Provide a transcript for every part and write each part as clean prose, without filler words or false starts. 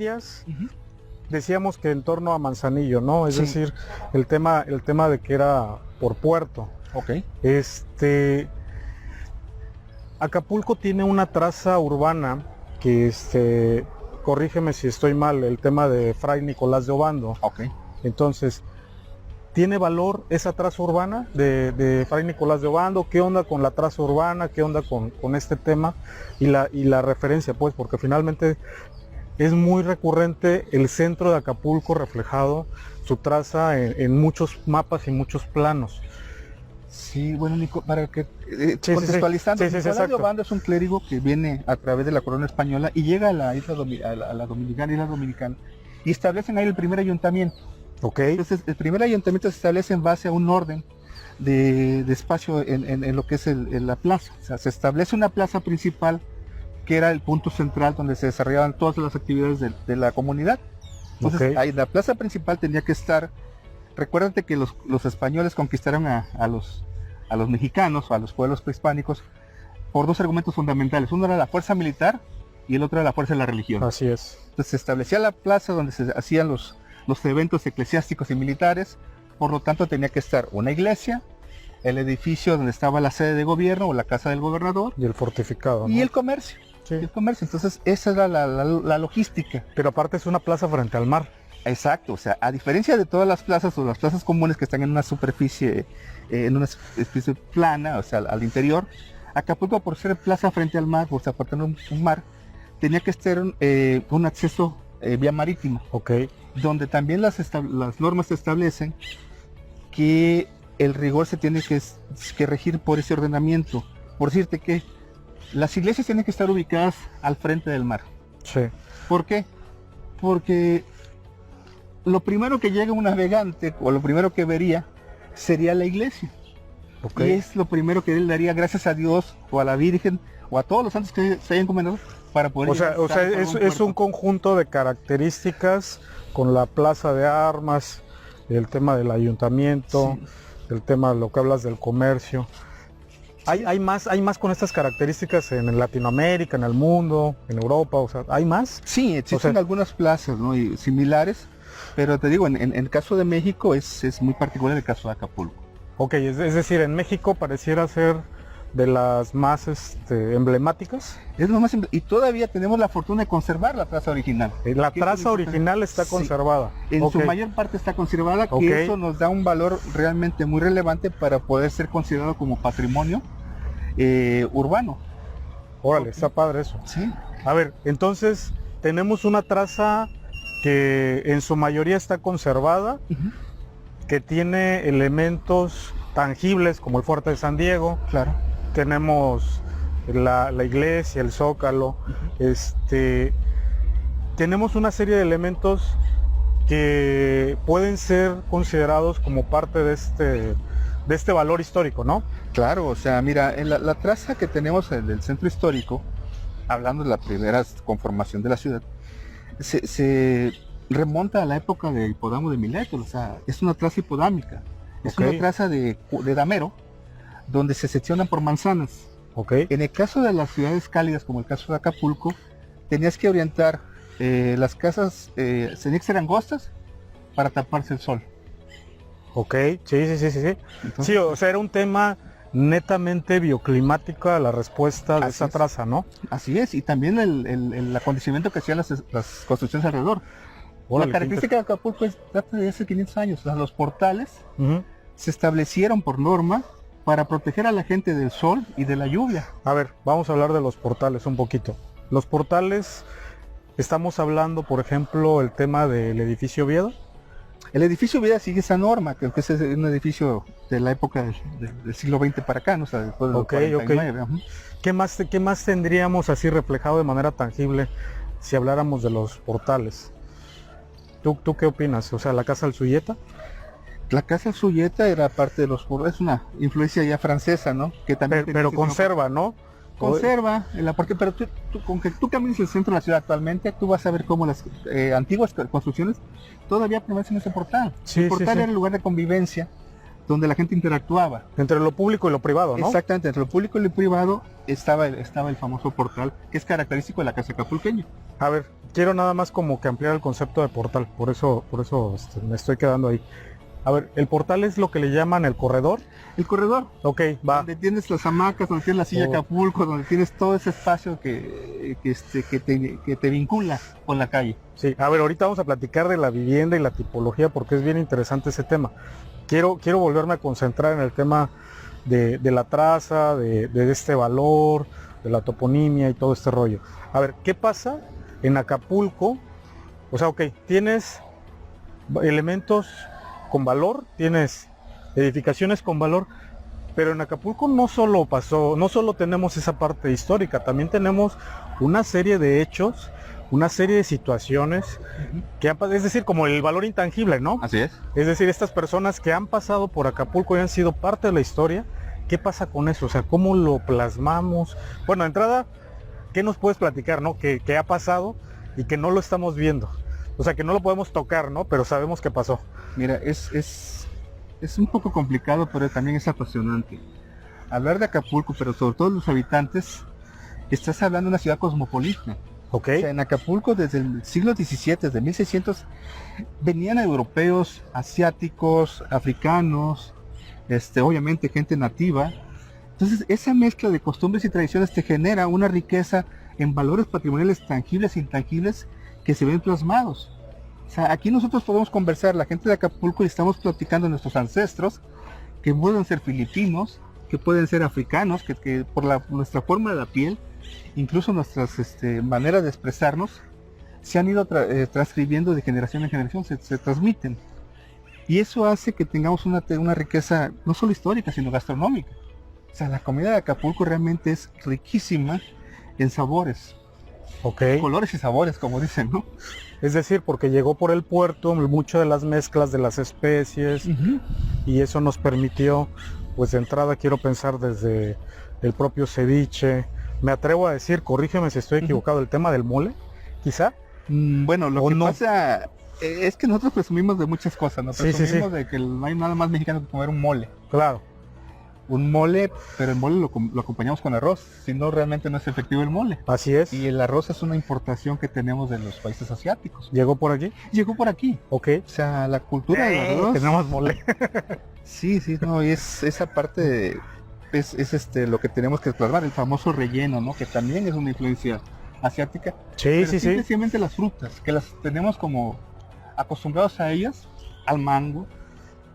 áreas, decíamos que en torno a Manzanillo, ¿no? Es Sí. decir, el tema de que era por puerto. Ok. Acapulco tiene una traza urbana que, corrígeme si estoy mal, el tema de Fray Nicolás de Obando. Ok. Entonces, ¿tiene valor esa traza urbana de Fray Nicolás de Obando? ¿Qué onda con la traza urbana? ¿Qué onda con este tema? Y la referencia, pues, porque finalmente es muy recurrente el centro de Acapulco reflejado, su traza en muchos mapas y muchos planos. Sí, bueno, Nico, para que Sí, contextualizando, sí, sí, Nicolás de exacto. Obando es un clérigo que viene a través de la corona española y llega a la isla isla dominicana, y establecen ahí el primer ayuntamiento. Ok, Entonces, el primer ayuntamiento se establece en base a un orden de espacio en lo que es la plaza. O sea, se establece una plaza principal que era el punto central donde se desarrollaban todas las actividades de la comunidad. Entonces, ok. ahí la plaza principal tenía que estar. Recuérdate que los españoles conquistaron a los mexicanos, a los pueblos prehispánicos, por dos argumentos fundamentales. Uno era la fuerza militar y el otro era la fuerza de la religión. Así es. Entonces se establecía la plaza donde se hacían los eventos eclesiásticos y militares, por lo tanto tenía que estar una iglesia, el edificio donde estaba la sede de gobierno o la casa del gobernador, Y el fortificado, ¿no? y el comercio. Sí. El comercio. Entonces esa era la logística. Pero aparte es una plaza frente al mar. Exacto, o sea, a diferencia de todas las plazas o las plazas comunes que están en una superficie plana, o sea, al interior, Acapulco, por ser plaza frente al mar, por ser parte de un mar, tenía que estar un acceso vía marítimo, Ok, donde también las normas establecen que el rigor se tiene que regir por ese ordenamiento. Por decirte que las iglesias tienen que estar ubicadas al frente del mar. sí. ¿Por qué? Porque lo primero que llega un navegante, o lo primero que vería, sería la iglesia. Ok. Y es lo primero que él daría gracias a Dios, o a la Virgen, o a todos los santos que se hayan encomendado, para poder O sea, llegar a es puerto. un conjunto de características con la plaza de armas, el tema del ayuntamiento, Sí. el tema de lo que hablas del comercio. Hay más con estas características en Latinoamérica, en el mundo, en Europa, o sea, ¿hay más? Sí, existen O sea, algunas plazas, ¿no? Y similares, pero te digo, en el caso de México es muy particular el caso de Acapulco. Ok, es decir, en México pareciera ser de las más emblemáticas. Es lo más y todavía tenemos la fortuna de conservar la plaza original. La Que es traza muy original está Sí. conservada. En Ok, su mayor parte está conservada, que Ok. eso nos da un valor realmente muy relevante para poder ser considerado como patrimonio urbano. órale, está padre eso. Sí. A ver, entonces tenemos una traza que en su mayoría está conservada, Ujú. que tiene elementos tangibles como el Fuerte de San Diego, Claro. tenemos la iglesia, el Zócalo, tenemos una serie de elementos que pueden ser considerados como parte de este valor histórico, ¿no? Claro, o sea, mira, en la traza que tenemos del centro histórico, hablando de la primera conformación de la ciudad, se remonta a la época del hipódamo de Mileto, o sea, es una traza hipodámica, es Ok. una traza de damero, donde se seccionan por manzanas. Ok, En el caso de las ciudades cálidas, como el caso de Acapulco, tenías que orientar las casas, tenían que ser angostas para taparse el sol. ok, sí. Entonces, Sí, o sea, era un tema netamente bioclimático a la respuesta de Así esa es. traza, ¿no? así es, y también el acondicionamiento que hacían las construcciones alrededor. Órale, La característica de Acapulco data de hace 500 años. O sea, los portales Ujú. se establecieron por norma para proteger a la gente del sol y de la lluvia. A ver, vamos a hablar de los portales un poquito. Los portales, estamos hablando, por ejemplo, el tema del edificio Oviedo. El edificio Vida sigue esa norma, que es un edificio de la época del siglo XX para acá, ¿no? O sea, después del Ok, 49. ok. ¿Qué más tendríamos así reflejado de manera tangible si habláramos de los portales? ¿Tú qué opinas? O sea, la casa Alsuyeta. La casa Suyeta era parte de los portales, es una influencia ya francesa, ¿no? Que también Pero conserva, ¿no? conserva, pero con que tú camines el centro de la ciudad actualmente, tú vas a ver cómo las antiguas construcciones todavía permanecen en ese portal. Sí, El portal sí, sí. era el lugar de convivencia donde la gente interactuaba. Entre lo público y lo privado, ¿no? Exactamente, entre lo público y lo privado estaba el famoso portal, que es característico de la casa acapulqueña. A ver, quiero nada más como que ampliar el concepto de portal, por eso me estoy quedando ahí. A ver, el portal es lo que le llaman el corredor. El corredor, Ok, va. donde tienes las hamacas, donde tienes la silla Acapulco, donde tienes todo ese espacio que te vincula con la calle. Sí, a ver, ahorita vamos a platicar de la vivienda y la tipología porque es bien interesante ese tema. Quiero volverme a concentrar en el tema de la traza, de este valor, de la toponimia y todo este rollo. A ver, ¿qué pasa en Acapulco? O sea, ok, tienes elementos con valor, tienes edificaciones con valor, pero en Acapulco no solo tenemos esa parte histórica, también tenemos una serie de hechos, una serie de situaciones que es decir, como el valor intangible, ¿no? Así es. Es decir, estas personas que han pasado por Acapulco y han sido parte de la historia, ¿qué pasa con eso? O sea, ¿cómo lo plasmamos? Bueno, de entrada, ¿qué nos puedes platicar, no? ¿Qué ha pasado y que no lo estamos viendo? O sea, que no lo podemos tocar, ¿no? Pero sabemos que pasó. Mira, es un poco complicado, pero también es apasionante. Hablar de Acapulco, pero sobre todo los habitantes, estás hablando de una ciudad cosmopolita. Ok. O sea, en Acapulco desde el siglo XVII, desde 1600, venían europeos, asiáticos, africanos, obviamente gente nativa. Entonces, esa mezcla de costumbres y tradiciones te genera una riqueza en valores patrimoniales tangibles e intangibles que se ven plasmados. O sea, aquí nosotros podemos conversar, la gente de Acapulco, y estamos platicando de nuestros ancestros, que pueden ser filipinos, que pueden ser africanos, que por nuestra forma de la piel, incluso nuestras maneras de expresarnos, se han ido transcribiendo de generación en generación, se transmiten. Y eso hace que tengamos una riqueza no solo histórica, sino gastronómica. O sea, la comida de Acapulco realmente es riquísima en sabores. Ok. Colores y sabores, como dicen, ¿no? Es decir, porque llegó por el puerto mucho de las mezclas de las especies y eso nos permitió, pues de entrada quiero pensar desde el propio ceviche. Me atrevo a decir, corrígeme si estoy equivocado, el tema del mole, quizá. Bueno, lo que pasa es que nosotros presumimos de muchas cosas, ¿no? Presumimos de que no hay nada más mexicano que comer un mole. Claro. Un mole, pero el mole lo acompañamos con arroz, si no realmente no es efectivo el mole. Así es. Y el arroz es una importación que tenemos de los países asiáticos. ¿Llegó por aquí? Llegó por aquí. Ok. O sea, la cultura del arroz. Tenemos mole. Sí, no, y es esa parte es lo que tenemos que plasmar, el famoso relleno, ¿no? Que también es una influencia asiática. Sí. Simplemente las frutas, que las tenemos como acostumbrados a ellas, al mango.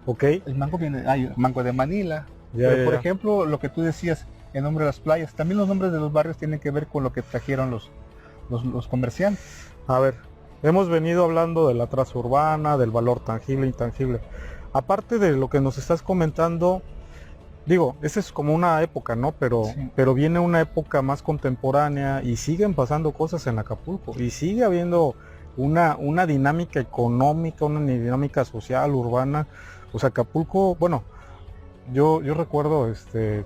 Ok. El mango hay mango de Manila. Pero, por ejemplo, lo que tú decías, el nombre de las playas, también los nombres de los barrios tienen que ver con lo que trajeron los comerciantes. A ver, hemos venido hablando de la traza urbana, del valor tangible e intangible. Aparte de lo que nos estás comentando, digo, esa es como una época, ¿no? Pero viene una época más contemporánea y siguen pasando cosas en Acapulco y sigue habiendo una dinámica económica, una dinámica social, urbana. O sea, Acapulco, bueno, yo recuerdo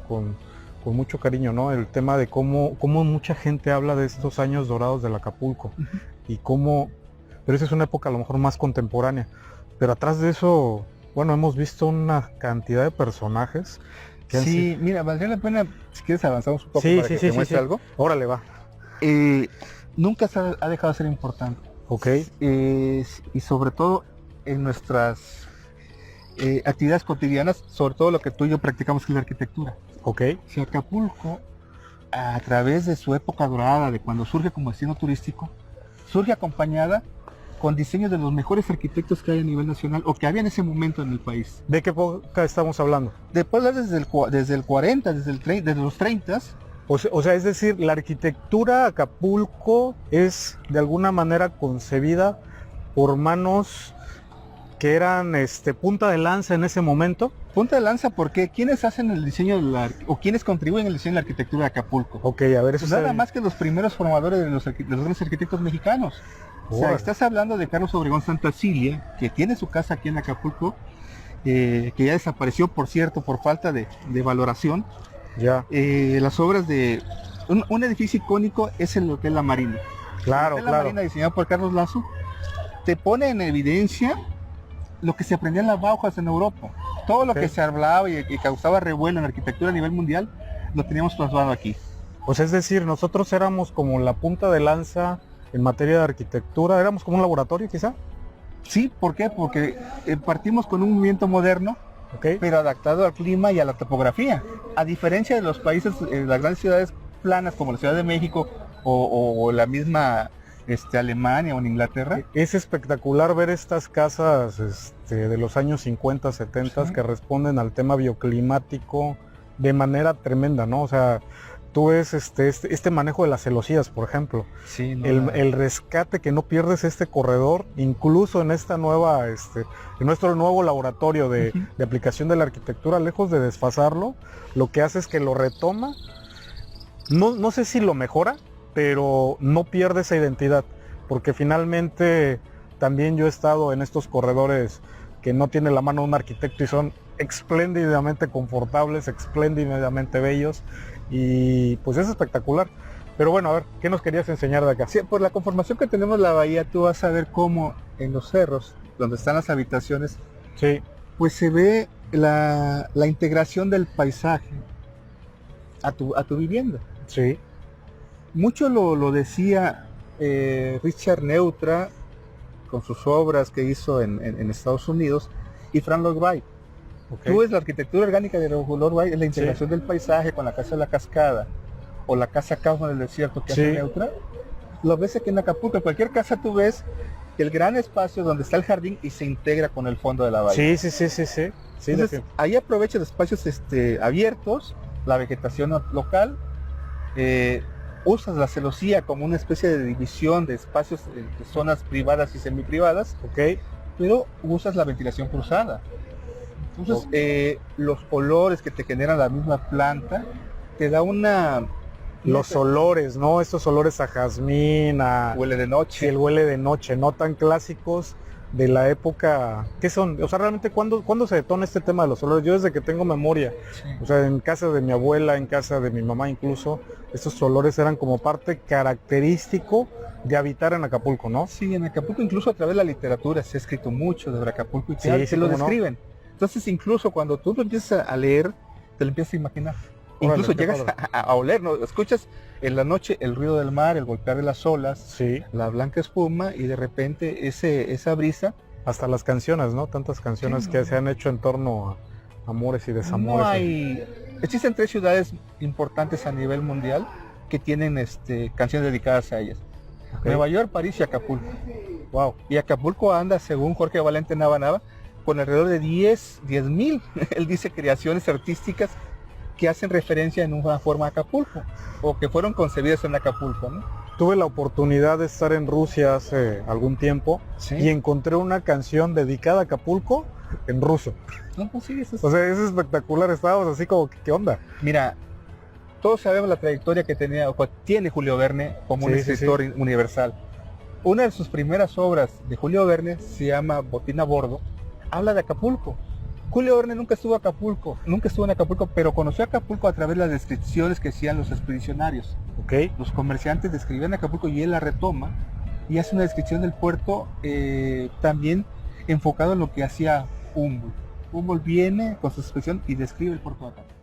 con mucho cariño, ¿no? El tema de cómo mucha gente habla de estos años dorados del Acapulco y cómo, pero esa es una época a lo mejor más contemporánea, pero atrás de eso, bueno, hemos visto una cantidad de personajes que sí, mira, valdría la pena, si quieres avanzamos un poco para que te muestre algo. Órale, va. Nunca ha dejado de ser importante. Ok. Y sobre todo en nuestras actividades cotidianas, sobre todo lo que tú y yo practicamos, que es la arquitectura. Ok. Si Acapulco, a través de su época dorada, de cuando surge como destino turístico, surge acompañada con diseños de los mejores arquitectos que hay a nivel nacional o que había en ese momento en el país. ¿De qué época estamos hablando? Después desde el 40, desde los 30. O sea, es decir, la arquitectura Acapulco es de alguna manera concebida por manos que eran punta de lanza en ese momento. Punta de lanza porque ¿quiénes hacen el diseño o quiénes contribuyen al diseño de la arquitectura de Acapulco? Ok, a ver, eso pues nada más que los primeros formadores de los grandes arquitectos mexicanos. O sea, estás hablando de Carlos Obregón Santacilia, que tiene su casa aquí en Acapulco, que ya desapareció, por cierto, por falta de valoración. Ya. Las obras de un edificio icónico es el Hotel La Marina. Claro, el Hotel La Marina, diseñado por Carlos Lazo, te pone en evidencia lo que se aprendía en las Bauhaus en Europa. Todo lo Ok. que se hablaba y causaba revuelo en la arquitectura a nivel mundial, lo teníamos trasladado aquí. Pues es decir, nosotros éramos como la punta de lanza en materia de arquitectura, éramos como un laboratorio quizá. Sí, ¿por qué? Porque partimos con un movimiento moderno, Ok. pero adaptado al clima y a la topografía. A diferencia de los países, las grandes ciudades planas como la Ciudad de México o la misma Alemania o en Inglaterra. Es espectacular ver estas casas de los años 50, 70 Sí. que responden al tema bioclimático de manera tremenda, ¿no? O sea, tú ves este manejo de las celosías, por ejemplo, Sí, no, el rescate que no pierdes este corredor, incluso en esta nueva, en nuestro nuevo laboratorio de aplicación de la arquitectura, lejos de desfasarlo, lo que hace es que lo retoma, no sé si lo mejora, pero no pierde esa identidad, porque finalmente también yo he estado en estos corredores que no tiene la mano un arquitecto y son espléndidamente confortables, espléndidamente bellos, y pues es espectacular. Pero bueno, a ver, ¿qué nos querías enseñar de acá? sí, por la conformación que tenemos la bahía, tú vas a ver cómo en los cerros, donde están las habitaciones, Sí, pues se ve la integración del paisaje a tu vivienda. sí, Mucho lo decía Richard Neutra con sus obras que hizo en Estados Unidos y Frank Lloyd Wright. ok. Tú ves la arquitectura orgánica de Lloyd Wright, es la integración del paisaje con la casa de la cascada o la casa Kaufman del desierto que hace Sí. Neutra. Lo ves aquí en Acapulco, en cualquier casa tú ves el gran espacio donde está el jardín y se integra con el fondo de la bahía. Sí. Sí, Entonces, ahí aprovecha los espacios abiertos, la vegetación local, usas la celosía como una especie de división de espacios de zonas privadas y semiprivadas, ok. pero usas la ventilación cruzada. Entonces, Ok. los olores que te genera la misma planta, te da Los olores, ¿no? Estos olores a jazmín, huele de sí, noche. el huele de noche, no tan clásicos de la época. ¿Qué son? O sea, realmente, ¿cuándo se detona este tema de los olores? Yo desde que tengo memoria, Sí. o sea, en casa de mi abuela, en casa de mi mamá incluso, estos olores eran como parte característico de habitar en Acapulco, ¿no? Sí, en Acapulco incluso a través de la literatura se ha escrito mucho sobre Acapulco y Sí, te sí, lo cómo no. describen. Entonces incluso cuando tú lo empiezas a leer, te lo empiezas a imaginar. Órale, Incluso qué llegas padre. a oler, ¿no? Escuchas en la noche el ruido del mar, el golpear de las olas, Sí, la blanca espuma y de repente esa brisa. hasta las canciones, ¿no? Tantas canciones Sí, que no. se han hecho en torno a amores y desamores. No hay... Existen 3 ciudades importantes a nivel mundial que tienen canciones dedicadas a ellas. Ok. Nueva York, París y Acapulco. Wow. Y Acapulco anda, según Jorge Valente Nava, con alrededor de 10,000, él dice, creaciones artísticas que hacen referencia en una forma a Acapulco, o que fueron concebidas en Acapulco, ¿no? Tuve la oportunidad de estar en Rusia hace algún tiempo Sí. y encontré una canción dedicada a Acapulco en ruso. No, pues sí, eso es... O sea, es espectacular, estábamos así como, ¿qué onda? Mira, todos sabemos la trayectoria que tenía, o que tiene Julio Verne como un Sí, sí, escritor universal. Una de sus primeras obras de Julio Verne se llama Botín a bordo, habla de Acapulco. Julio Verne nunca estuvo en Acapulco, pero conoció Acapulco a través de las descripciones que hacían los expedicionarios. Ok, Los comerciantes describían Acapulco y él la retoma y hace una descripción del puerto también enfocado en lo que hacía Humboldt. Humboldt viene con su expedición y describe el puerto de Acapulco.